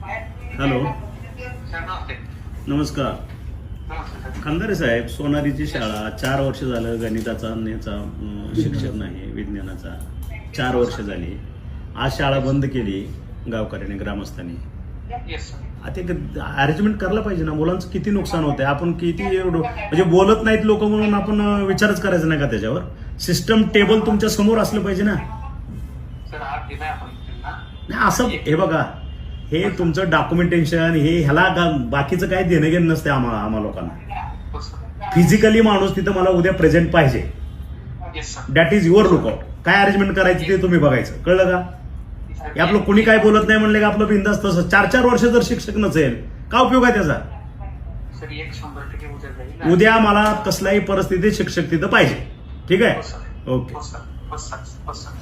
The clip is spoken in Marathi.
हॅलो, सर नमस्ते. नमस्कार. नमस्ते सर. खंदारे साहेब, सोनारीची शाळा 4 वर्ष झालं गणिताचा आणि याचा शिक्षक नाही, विज्ञानाचा 4 वर्ष झाली. आज शाळा बंद केली गावकऱ्याने, ग्रामस्थांनी. Yes sir. आता अरेंजमेंट करायला पाहिजे ना. मुलांचं किती नुकसान होतंय. आपण किती एवढं म्हणजे बोलत नाहीत लोक म्हणून आपण विचारच करायचा नाही का त्याच्यावर. सिस्टम टेबल तुमच्या समोर असलं पाहिजे ना. सर आज दिलाय आपण त्यांना. नाही असं हे बघा, हे तुमचं डॉक्युमेंटेशन ह्याला बाकीचं काही देणं घेणं नसते आम्हा लोकांना. हो सर. फिजिकली माणूस तिथं मला उद्या प्रेझेंट पाहिजे. Yes sir. That is your lookout. काय अरेंजमेंट करायची ते तुम्ही बघायचं. कळलं का? हे आपलं कुणी काय बोलत नाही म्हणले का आपलं बिंदास्त तसं. 4 वर्ष जर शिक्षक नसेल का उपयोग आहे त्याचा. सर 100% उद्या जाईल. उद्या मला कसल्याही परिस्थितीत शिक्षक तिथं पाहिजे. ठीक हो आहे. सर. ओके. हो सर. हो सर. हो सर.